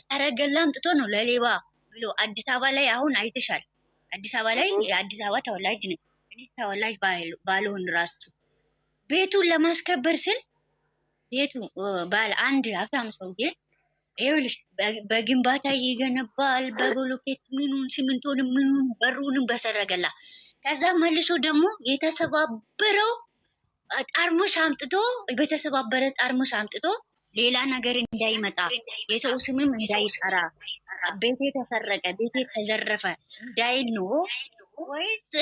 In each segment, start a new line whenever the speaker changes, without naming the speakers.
ሰረገላ አምጥቶ ነው ለሌባ ብሎ አዲስ አበባ ላይ አሁን አይተሻል። አዲስ አበባ ላይ የአዲስ አበባ ተወላጅ ነኝ እኔ ተወላጅ ባልሆን ራሱ ቤቱን ለማስከበር ስል ቤቱ ባለ አንድ ሀብታም ሰውዬ ይኸውልሽ በግንባታ ይገነባል በብሎኬት ምኑን ሲሚንቶንም ምኑን በሩንም በሰረገላ ከዛ መልሶ ደግሞ የተሰባበረው ጠርሙስ አምጥቶ በተሰባበረ ጠርሙስ አምጥቶ ሌላ ነገር እንዳይመጣ የሰው ስምም እንዳይጠራ ቤቴ ተሰረቀ ቤቴ ተዘረፈ እንዳይል ነው ወይስ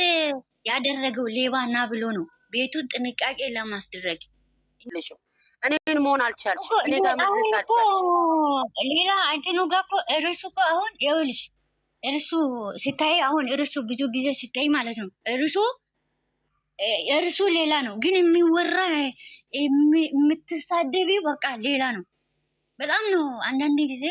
ያደረገው ሌባና ብሎ ነው ቤቱን ጥንቃቄ ለማስደረግ
እኔን መሆን አልቻልሽ እኔ ጋር መድረስ አልቻልሽ
ሌላ እንትኑ ጋር እኮ እርሱ እኮ አሁን ይኸውልሽ እርሱ ሲታይ አሁን እርሱ ብዙ ጊዜ ሲታይ ማለት ነው እርሱ ሌላ ነው ግን የሚወራ የምትሳደቢው በቃ ሌላ ነው። በጣም ነው አንዳንድ ጊዜ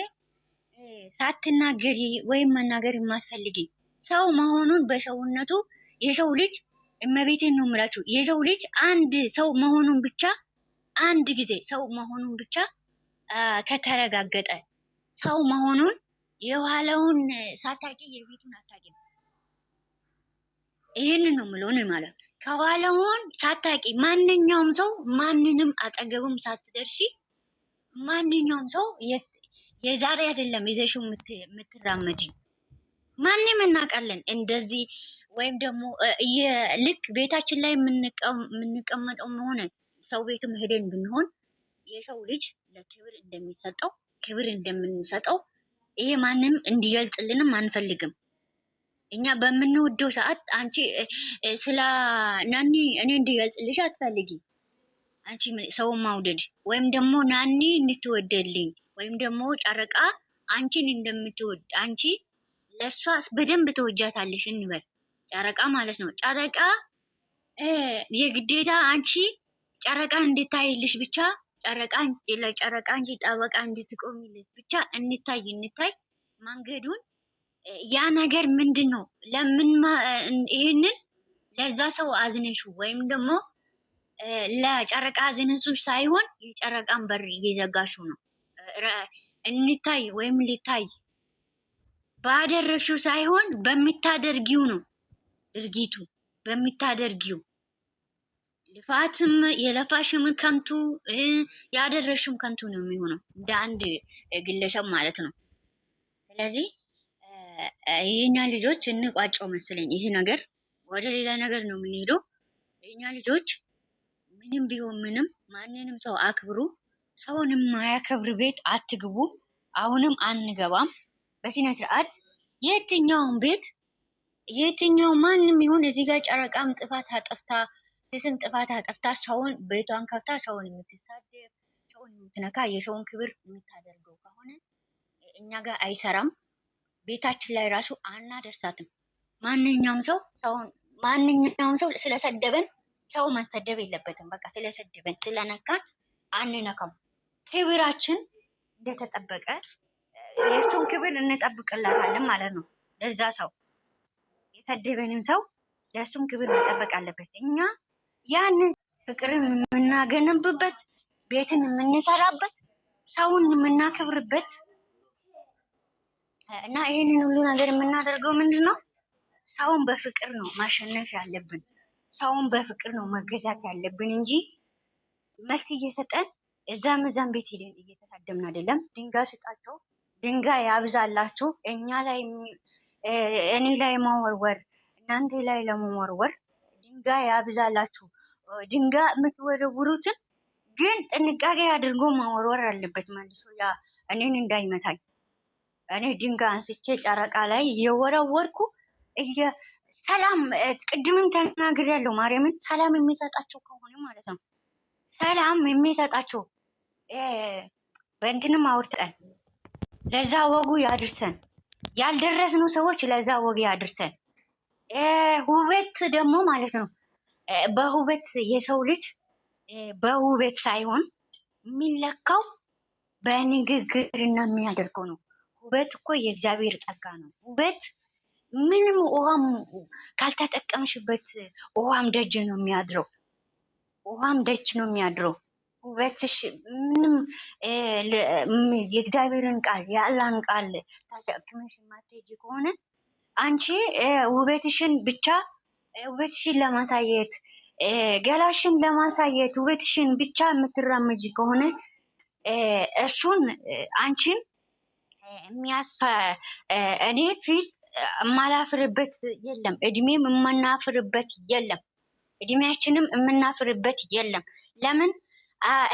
ሳትናገሪ ወይም መናገር የማትፈልጊ ሰው መሆኑን በሰውነቱ የሰው ልጅ እመቤቴን ነው የምላችሁ የሰው ልጅ አንድ ሰው መሆኑን ብቻ አንድ ጊዜ ሰው መሆኑን ብቻ ከተረጋገጠ ሰው መሆኑን የኋላውን ሳታቂ የፊቱን አታቂም። ይሄንን ነው የምለው ነው ማለት ከኋላውን ሳታቂ ማንኛውም ሰው ማንንም አጠገብም ሳትደርሺ ማንኛውም ሰው የዛሬ አይደለም ይዘሽው የምትራመጂ ማንንም እናውቃለን። እንደዚህ ወይም ደግሞ ልክ ቤታችን ላይ የምንቀመጠው መሆነ ሰው ቤትም ሄደን ብንሆን የሰው ልጅ ለክብር እንደሚሰጠው ክብር እንደምንሰጠው ይሄ ማንም እንዲገልጽልንም አንፈልግም። እኛ በምንወደው ሰዓት አንቺ ስለ ናኒ እኔ እንዲገልጽልሽ አትፈልጊ አንቺ ሰው ማውደድ ወይም ደግሞ ናኒ እንድትወደልኝ ወይም ደግሞ ጨረቃ አንቺን እንደምትወድ አንቺ ለሷ በደንብ ተወጃታለሽ እንበል ጨረቃ ማለት ነው። ጨረቃ የግዴታ አንቺ ጨረቃ እንድታይልሽ ብቻ ጨረቃን ለጨረቃ እንጂ ጠበቃ እንድትቆሚልሽ ብቻ እንታይ መንገዱን ያ ነገር ምንድነው? ለምን ይሄንን ለዛ ሰው አዝነሹ ወይም ደግሞ ለጨረቃ አዝነሹ ሳይሆን የጨረቃን በር እየዘጋሹ ነው። እንታይ ወይም ሊታይ ባደረግሽው ሳይሆን በሚታደርጊው ነው ድርጊቱ በሚታደርጊው ልፋትም የለፋሽም ከንቱ ያደረሽም ከንቱ ነው የሚሆነው እንደ አንድ ግለሰብ ማለት ነው። ስለዚህ የኛ ልጆች እንቋጨው መሰለኝ ይሄ ነገር ወደ ሌላ ነገር ነው የምንሄደው። የኛ ልጆች ምንም ቢሆን ምንም ማንንም ሰው አክብሩ። ሰውን የማያከብር ቤት አትግቡ። አሁንም አንገባም። በስነ ስርዓት የትኛውን ቤት የትኛው ማንም ይሁን እዚህ ጋር ጨረቃም ጥፋት አጠፍታ ስም ጥፋት አጠፍታ ሰውን ቤቷን ከፍታ ሰውን የምትሳደብ ሰውን የምትነካ የሰውን ክብር የምታደርገው ከሆነ እኛ ጋር አይሰራም። ቤታችን ላይ ራሱ አናደርሳትም። ማንኛውም ሰው ስለሰደበን ሰው መሰደብ የለበትም። በቃ ስለሰደበን ስለነካን አንነካም። ክብራችን እንደተጠበቀ የእሱን ክብር እንጠብቅላታለን ማለት ነው። ለዛ ሰው የሰደበንም ሰው ለእሱም ክብር መጠበቅ አለበት። እኛ ያንን ፍቅርን የምናገነብበት ቤትን የምንሰራበት ሰውን የምናከብርበት እና ይሄንን ሁሉ ነገር የምናደርገው ምንድነው? ሰውን በፍቅር ነው ማሸነፍ ያለብን። ሰውን በፍቅር ነው መገዛት ያለብን እንጂ መልስ እየሰጠን እዛም ቤት ሄደን እየተሳደብን አይደለም። ድንጋይ ስጣቸው፣ ድንጋይ ያብዛላችሁ። እኔ ላይ መወርወር እናንተ ላይ ለመወርወር ድንጋይ ያብዛላችሁ። ድንጋይ የምትወረውሩትን ግን ጥንቃቄ አድርጎ መወርወር አለበት መልሶ ያ እኔን እንዳይመታኝ። እኔ ድንጋይ አንስቼ ጨረቃ ላይ እየወረወርኩ ሰላም ቅድምም ተናግሬያለሁ። ማርያምን ሰላም የሚሰጣቸው ከሆነ ማለት ነው ሰላም የሚሰጣቸው በእንትንም አውርተን ለዛ ወጉ ያድርሰን። ያልደረስነው ሰዎች ለዛ ወግ ያድርሰን። ውበት ደግሞ ማለት ነው በውበት የሰው ልጅ በውበት ሳይሆን የሚለካው በንግግርና የሚያደርገው ነው። ውበት እኮ የእግዚአብሔር ጸጋ ነው። ውበት ምንም ውሃም ካልተጠቀምሽበት ውሃም ደጅ ነው የሚያድረው። ውሃም ደጅ ነው የሚያድረው። ውበትሽ ምንም የእግዚአብሔርን ቃል የአላህን ቃል ተሸክመሽ የማትሄጂ ከሆነ አንቺ ውበትሽን ብቻ ውበትሽን ለማሳየት ገላሽን ለማሳየት ውበትሽን ብቻ የምትራመጂ ከሆነ እሱን አንቺን እኔ ፊት የማላፍርበት የለም፣ እድሜም የምናፍርበት የለም፣ እድሜያችንም የምናፍርበት የለም። ለምን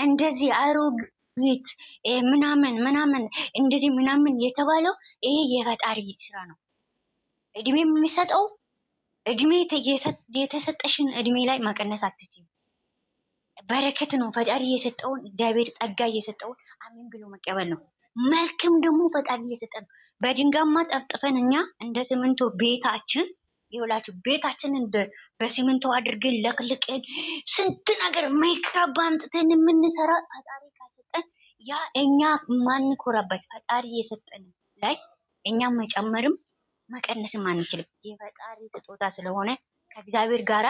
እንደዚህ አሮጊት ምናምን እንደዚህ ምናምን የተባለው ይሄ የፈጣሪ ስራ ነው። እድሜ የሚሰጠው እድሜ የተሰጠሽን እድሜ ላይ መቀነስ አትችይም። በረከት ነው። ፈጣሪ የሰጠውን እግዚአብሔር ጸጋ እየሰጠውን አሜን ብሎ መቀበል ነው። መልክም ደግሞ ፈጣሪ እየሰጠን በድንጋማ ጠፍጥፈን እኛ እንደ ሲሚንቶ ቤታችን ይውላችሁ ቤታችንን በሲሚንቶ አድርገን ለቅልቀን ስንት ነገር ሜካፕ አምጥተን የምንሰራ ፈጣሪ ካሰጠን ያ እኛ ማንኮራበት ፈጣሪ የሰጠን ላይ እኛም መጨመርም መቀነስም አንችልም። የፈጣሪ ስጦታ ስለሆነ ከእግዚአብሔር ጋራ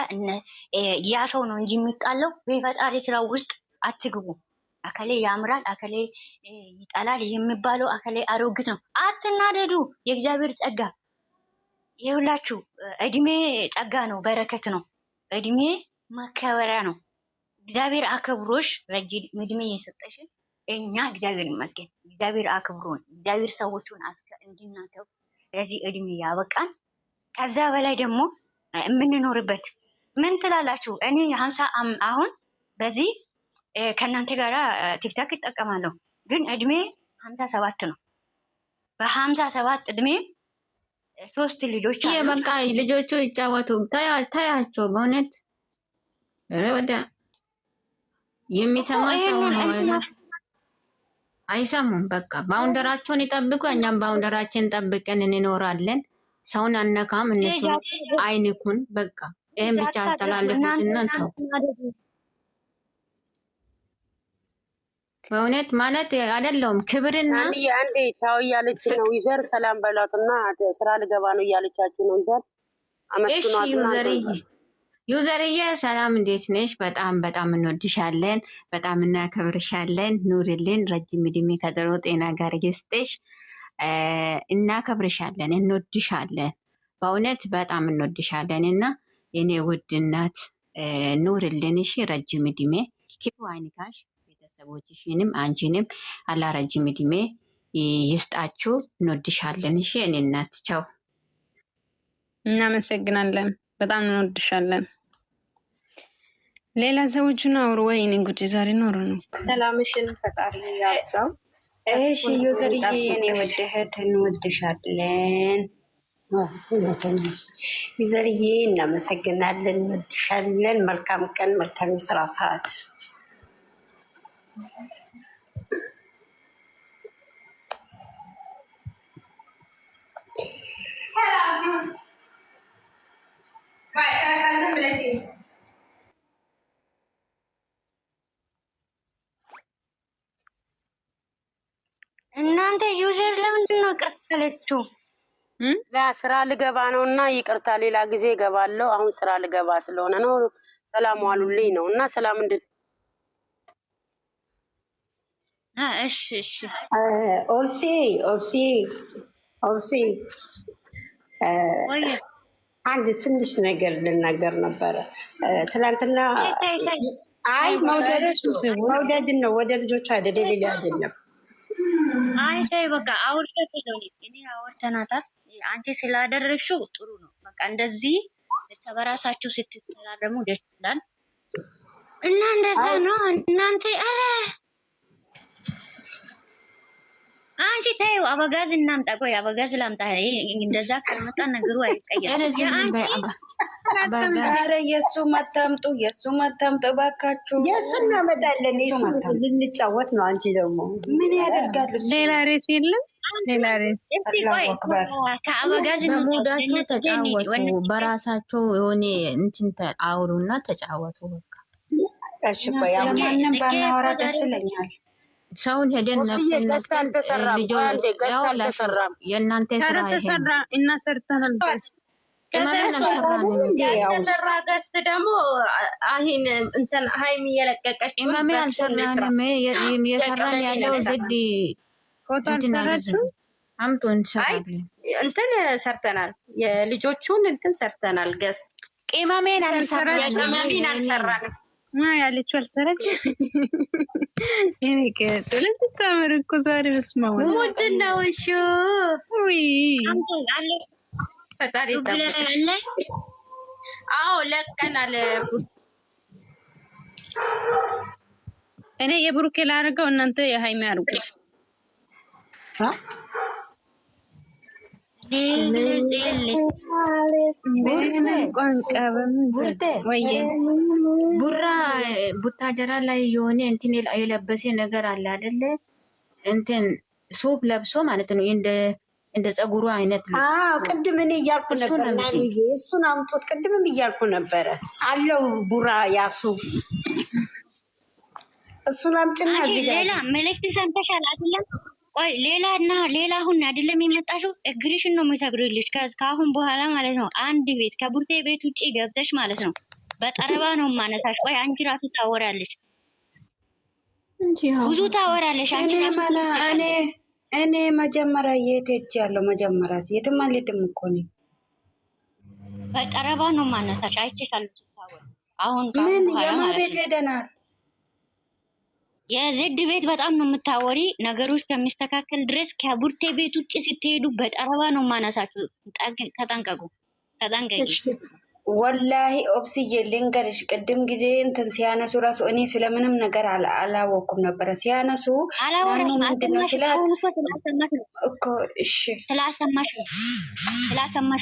ያ ሰው ነው እንጂ የሚጣለው በፈጣሪ ስራ ውስጥ አትግቡ። አከሌ ያምራል፣ አከሌ ይጣላል የሚባለው አከሌ አሮግት ነው። አትናደዱ። የእግዚአብሔር ጸጋ ይኸውላችሁ፣ እድሜ ጸጋ ነው፣ በረከት ነው። እድሜ መከበሪያ ነው። እግዚአብሔር አክብሮሽ ረጅም እድሜ የሰጠሽን እኛ እግዚአብሔር ይመስገን። እግዚአብሔር አክብሮን እግዚአብሔር ሰዎቹን እንድናከብር ለዚህ እድሜ ያበቃን። ከዛ በላይ ደግሞ የምንኖርበት ምን ትላላችሁ? እኔ 50 አሁን በዚህ ከእናንተ ጋራ ቲክታክ ይጠቀማለሁ፣ ግን እድሜ 57 ነው። በ57 እድሜ 3 ልጆች አሉ።
በቃ ልጆቹ ይጫወቱ፣ ታያቸው። በእውነት ወደ የሚሰማ ሰው ነው። አይሰሙም። በቃ ባውንደራቸውን ይጠብቁ፣ እኛም ባውንደራችን ጠብቀን እንኖራለን። ሰውን አነካም፣ እነሱ አይንኩን። በቃ ይሄን ብቻ አስተላልፉትና ተው። በእውነት ማለት አይደለም ክብርና
አንዴ ቻው እያለች ነው። ይዘር ሰላም በሏትና ስራ ልገባ ነው እያለቻችሁ ነው። ይዘር አመስግኗትና
ዩዘርዬ ሰላም፣ እንዴት ነሽ? በጣም በጣም እንወድሻለን፣ በጣም እናከብርሻለን። ኑርልን፣ ረጅም እድሜ ከጥሩ ጤና ጋር ይስጥሽ። እናከብርሻለን፣ እንወድሻለን። በእውነት በጣም እንወድሻለን እና የኔ ውድ እናት ኑርልን። እሺ፣ ረጅም እድሜ ክፉ አይንካሽ። ቤተሰቦችሽንም አንቺንም አላ ረጅም እድሜ ይስጣችሁ። እንወድሻለን። እሺ የኔ እናት ቻው።
እናመሰግናለን። በጣም እንወድሻለን። ሌላ ሰዎችን አውሩ። ወይኔ ጉድ ዛሬ ኖሮ ነው።
ሰላምሽን ፈጣሪ ያብዛው። እሺ ዩዘርዬ የኔ ወደ እህት እንወድሻለን።
ዩዘርዬ እናመሰግናለን፣ እንወድሻለን። መልካም ቀን፣ መልካም የስራ ሰዓት።
እናንተ ዩዘር ለምንድን ነው ቀርታለችው?
ለስራ ልገባ ነው እና ይቅርታ፣ ሌላ ጊዜ እገባለሁ። አሁን ስራ ልገባ ስለሆነ ነው። ሰላም ዋሉልኝ ነው እና ሰላም
እሺ እሺ።
ኦብሲ አንድ ትንሽ ነገር ልናገር ነበረ ትናንትና። አይ መውደድን ነው፣ ወደ ልጆች አይደለም፣ ሌላ አይደለም።
አይ ተይ በቃ አውርተት ነው። እኔ አወርተናታል። አንቺ ስላደረግሽው ጥሩ ነው። በቃ እንደዚህ በራሳችሁ ስትተራረሙ ደስ ይላል እና እንደዛ ነው እናንተ። አንቺ ተይው፣ አበጋዝ እናምጣ። ቆይ አበጋዝ ላምጣ። እንደዛ ካልመጣ ነገሩ አይቀየርም።
ኧረ የእሱ መታምጡ እባካችሁ።
የእሱ እናመጣለን፣ ልንጫወት ነው። አንቺ ደግሞ
ምን ያደርጋል?
ሌላ ሬስ የለም። ሌላ ሬስ
በሙዳችሁ ተጫወቱ። በራሳቸው የሆነ እንትን አውሩና ተጫወቱ። በቃ
ስለማንም ባናወራ ደስ ይለኛል።
ሰውን ሄደን
ገዝታ አልተሰራም።
የእናንተ ስራ
ተሰራ እና ሰርተናል።
ያልተሰራ ገስት ደግሞ አሁን እንትን ሀይሚ እየለቀቀች
ኢማሜ አልሰራንም። የሰራን ያለው ዝድ
ፎቶ አልሰራችሁ
አምጡ እንሰራለን።
እንትን ሰርተናል፣ የልጆቹን እንትን ሰርተናል። ገስት
ኢማሜን አልሰራንም።
ያለችው አልሰራች እኔ ከጥለት ታምር እኮ ዛሬ በስመ አብ
ምንድን ነው? እሺ
ውይ
ፈጣሪ ይጠብቅሽ። አዎ ለቀናል።
እኔ የብሩኬ ላደርገው እናንተ የሃይሚ አድርጉት።
ቡራ ቡታጀራ ላይ የሆነ እንትን የለበሰ ነገር አለ አይደለ? እንትን ሱፍ ለብሶ ማለት ነው እንደ ጸጉሩ አይነት ነው።
ቅድም እኔ እያልኩ ነበር እሱን አምጦት ቅድምም እያልኩ ነበረ አለው ቡራ ያሱፍ እሱን አምጭና
ሌላ መልእክት ሰምተሻል አይደለም? ቆይ ሌላ አሁን አይደለም የመጣሽው፣ እግርሽን ነው የምሰብርልሽ ከአሁን በኋላ ማለት ነው። አንድ ቤት ከቡርቴ ቤት ውጪ ገብተሽ ማለት ነው በጠረባ ነው ማነሳሽ። ቆይ አንቺ ራሱ ታወራለሽ፣ ብዙ ታወራለሽ አንቺ ራሱ።
እኔ መጀመሪያ የት ሄጃለሁ? መጀመሪያ የትም አልሄድም እኮ ነኝ።
በጠረባ ነው ማነሳሽ። አይቼሻለሁ ስታወሪ። አሁን
ምን የማ ቤት ሄደናል?
የዜድ ቤት በጣም ነው የምታወሪ። ነገሮች ከሚስተካከል ድረስ ከቡርቴ ቤት ውጭ ስትሄዱ በጠረባ ነው ማነሳችሁ። ተጠንቀቁ፣ ተጠንቀቂ።
ወላሂ ኦብስዬ ልንገርሽ፣ ቅድም ጊዜ እንትን ሲያነሱ ራሱ እኔ ስለምንም ነገር አላወኩም ነበረ። ሲያነሱ ናኑ ምንድን ነው ስላት እኮ እሺ ስላሰማሽ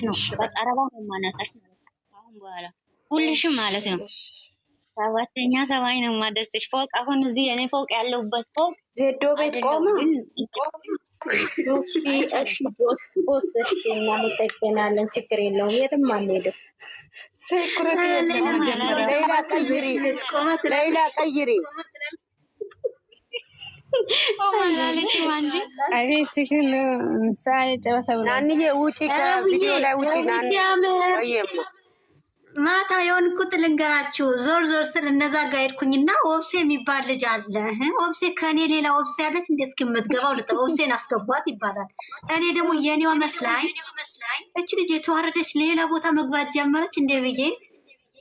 ነው በጠረባ ነው ማነሳሽ ማለት ነው። አሁን በኋላ ሁልሽም ማለት ነው 7ኛ ሰማይ ነው ማደርስሽ ፎቅ። አሁን እዚህ እኔ ፎቅ ያለሁበት ፎቅ ዜዶ ቤት ቆማ።
እሺ ቦስ እሺ፣ እናመሰግናለን። ችግር የለውም፣ የትም አንሄድም።
ሴኩሪቲ
ሌላ ቀይሪ ናንዬ ውጪ፣ ከቪዲዮ ላይ ውጪ።
ማታ የሆንኩት ልንገራችሁ፣ ዞር ስል እነዛ ጋር ሄድኩኝና ኦብሴ የሚባል ልጅ አለ። ኦብሴ ከኔ ሌላ ኦብሴ ያለች እንደ እስክምትገባው ኦብሴን አስገቧት ይባላል። እኔ ደግሞ የኔዋ መስላኝ እች ልጅ የተዋረደች ሌላ ቦታ መግባት ጀመረች። እንደ ብዬ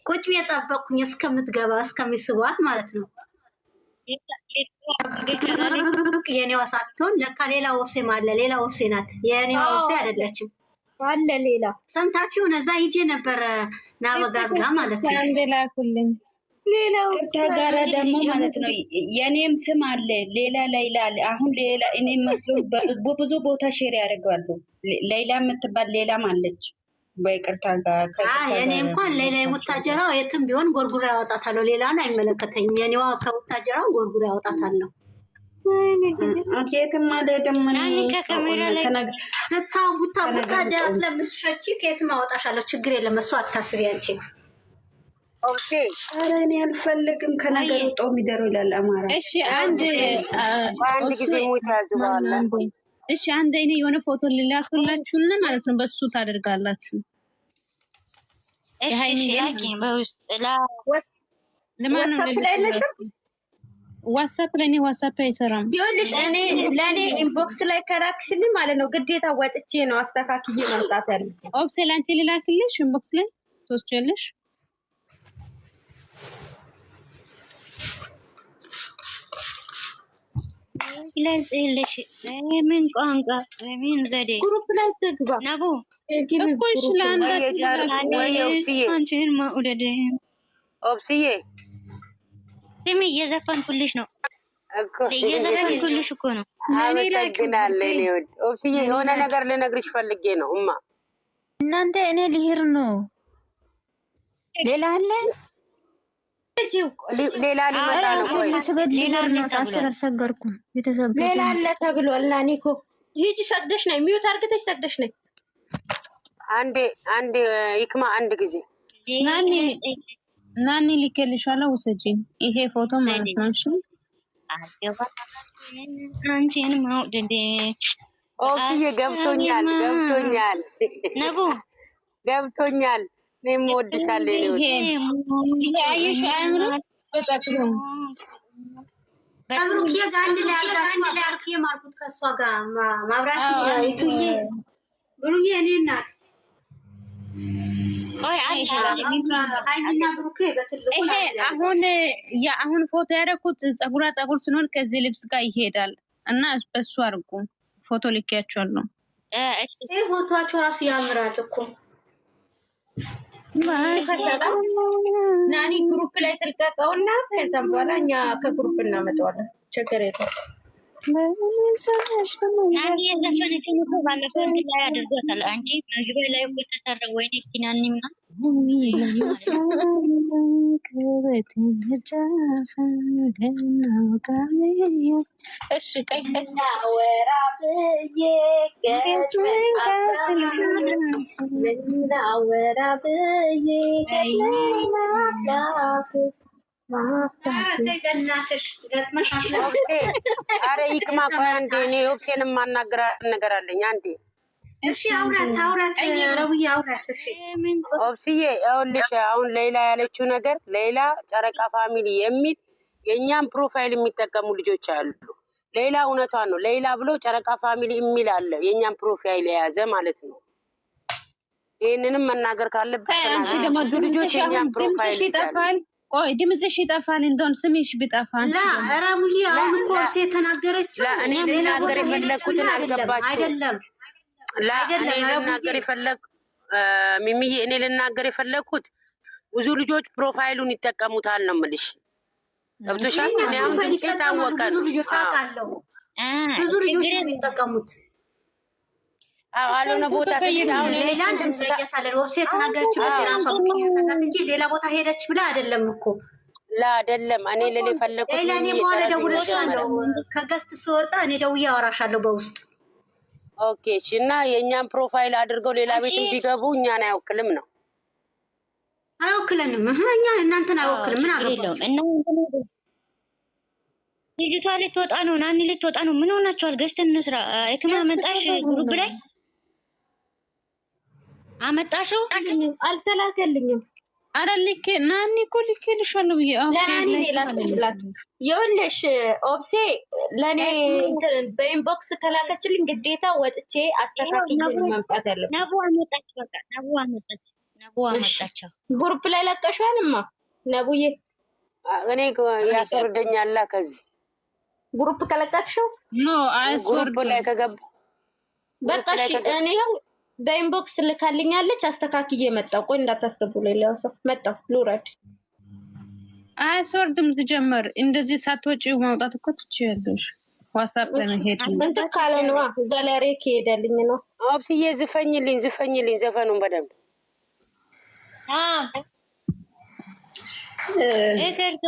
ቁጭ ብዬ ጠበቅኩኝ እስከምትገባ እስከሚስቧት ማለት ነው። የኔዋ ሳትሆን ለካ ሌላ ኦብሴም አለ። ሌላ ኦብሴ ናት፣ የኔዋ ኦብሴ አይደለችም።
አለ ሌላ
ሰምታችሁ እዛ ሂጄ ነበረ ናበጋዝ ጋር ማለት ነው።
አንደላኩልኝ
ሌላው ጋራ ደግሞ ማለት ነው የኔም ስም አለ ሌላ ሌላ አለ። አሁን ሌላ እኔ መስሎ በብዙ ቦታ ሼር ያደርጋሉ። ሌላ የምትባል ሌላም አለች። በይቅርታ ጋር
የኔ እንኳን ሌላ የቡታጀራው የትም ቢሆን ጎርጉራ ያወጣታለሁ። ሌላውን አይመለከተኝም። የኔዋ ከቡታጀራው ጎርጉራ ያወጣታለሁ።
ከየትም አልሄድም።
ቡታጀራ ስለምትሸቺ ከየትም አወጣሻለሁ። ችግር የለም፣ እሱ አታስቢ አንቺ።
ኦብሴ
ኧረ እኔ አልፈልግም። ከነገሩ ጦም ይደሩ ይላል አማራ።
እሺ አንድ
ጊዜ ሞት ያዝባለ።
እሺ አንድ እኔ የሆነ ፎቶ ልላክላችሁና ማለት ነው በሱ ታደርጋላችሁ።
እሺ ያኪ በውስጥ
ለማን ነው ዋትስአፕ ላይ ነው? ዋትስአፕ አይሰራም።
ይኸውልሽ እኔ ለኔ ኢንቦክስ ላይ ከላክሽልኝ ማለት ነው ግዴታ ወጥቼ ነው አስተካክዬ መምጣት ያለብኝ።
ኦብሴ ላንቺ ልላክልሽ ኢንቦክስ ላይ ትወስጃለሽ።
ለዚህ ምን ቋንቋ ምን ዘዴ
ግሩፕ ላይ ትግባ
ነቡ
እኮ እሺ አንቺን ማውደድ
ኦብስዬ
ስሚ እየዘፈንኩልሽ ነው እየዘፈንኩልሽ እኮ ነው።
አመሰግናለሁ። እኔ ወድ ኦብስዬ የሆነ ነገር ልነግርሽ ፈልጌ ነው።
እናንተ እኔ ልሄድ ነው። ሌላ አለ
ሌላ ሊመጣ ነው። ቆይ
ሌላ አልሰገርኩም።
ሌላ አለ ተብሏል። እና እኔ እኮ ሂጂ ሰግደሽ ነይ፣ ሚዩት አድርገሽ ሰግደሽ ነይ።
አንዴ ይክማ አንድ ጊዜ
ናኒ ልኬልሻለሁ፣ ውሰጂ። ይሄ ፎቶ ማለት ነው። እሺ
አንቺን ማውደድ
ኦብስዬ ገብቶኛል።
ነቡ
ገብቶኛል። እኔም እወድሻለሁ።
ይሄ አየሽ አምሮ በጣጥሩ
አብሩክ የጋንድ ላይ አርክ የማርኩት ከሷ ጋር ማብራት ይቱዬ ብሩዬ እኔ እናት አይና ብሩኬ በትልቁ
አሁን ፎቶ ያደረኩት ፀጉራ ጠጉር ስንሆን ከዚህ ልብስ ጋር ይሄዳል እና በሱ አርጉ ፎቶ ልኬያቸዋለሁ።
ይሄ ፎቶአቸው ራሱ ያምራል እኮ
ናኒ ግሩፕ ላይ ተልቀቀውና ከዛም በኋላ እኛ ከግሩፕ እናመጣዋለን። ችግር የለም።
ናኒ የዘፈነችው እኮ ባለፈው ላይ አድርጓታል። አንቺ መግቢያ ላይ እኮ ተሰራ ወይኔ ኪናኒማ
እሺ ቀይና
ወራብዬ
አረ ይቅማ ቆይ አንዴ እኔ ኦፕሽን ማናገራት ነገር አለኝ አንዴ
እሺ አውራት ረውዬ አውራት እሺ
ኦፕሲዬ ይኸውልሽ አሁን ሌላ ያለችው ነገር ሌላ ጨረቃ ፋሚሊ የሚል የኛን ፕሮፋይል የሚጠቀሙ ልጆች አሉ ሌላ እውነቷን ነው ሌላ ብሎ ጨረቃ ፋሚሊ የሚል አለ የኛን ፕሮፋይል የያዘ ማለት ነው ይሄንንም መናገር ካለበት
አንቺ ደግሞ ልጆች የኛን ፕሮፋይል ይጠፋል ቆይ ድምጽሽ ይጠፋል እንደውን ስምሽ ቢጠፋል
ላ ረውዬ አሁን እኮ ተናገረችው
ላ እኔ ልናገር የፈለኩትን አልገባችሁ
አይደለም
ሚሚዬ እኔ ልናገር የፈለኩት ብዙ ልጆች ፕሮፋይሉን ይጠቀሙታል ነው የምልሽ ገብቶሻል እኔ አሁን ድምጼ ታወቀ
ብዙ ልጆች አውቃለሁ ብዙ ልጆች የሚጠቀሙት
አልሆነ ቦታ አሁን
ሌላ ድምጽ ያታለ ወብሴ ተናገረችው በራሷ ምክንያት እንጂ ሌላ ቦታ ሄደች ብላ አይደለም እኮ
ላ አይደለም እኔ ለኔ ፈለኩት
ሌላ እኔ በኋላ ደውልልሻለሁ ከገስት ስወጣ እኔ ደውዬ አወራሻለሁ በውስጥ
ኦኬ እሺ እና የኛን ፕሮፋይል አድርገው ሌላ ቤትም ቢገቡ እኛን አይወክልም ነው
አይወክልንም እኛን እናንተን አይወክልም ምን አገባው
እና ልጅቷ ልትወጣ ነው ናኒ ልትወጣ ነው ምን ሆናችኋል ገስት እንስራ እክማ መጣሽ ግሩፕ ላይ አመጣሽው
አልተላከልኝም
አረ ልክ ናኒ እኮ ልክልሻለሁ
ለናኒ ላክልላት ይኸውልሽ ኦብሴ ለኔ በኢንቦክስ ከላከችልኝ ግዴታ ወጥቼ አስተካክዬ መምጣት ያለብኝ
ነቡ አመጣች በቃ ነቡ አመጣች
ግሩፕ ላይ ለቀሽዋልማ ነቡዬ
እኔ ያስወርደኛል ከዚህ
ግሩፕ ከለቀቅሽው
ኖ አይስወርድ
ላይ ከገባ
በቃ እሺ እኔ በኢንቦክስ ልካልኛለች አስተካክዬ መጣሁ ቆይ እንዳታስገቡ ሌላው ሰው መጣሁ ልውረድ
አይስወርድም ትጀምር እንደዚህ ሳትወጪ ማውጣት እኮ ትችያለሽ ዋትስአፕ ለመሄድ
እንትን ካለ ነው ጋለሪ ከሄደልኝ ነው
ኦብስዬ ዝፈኝልኝ ዘፈኑን በደንብ
እከርቶ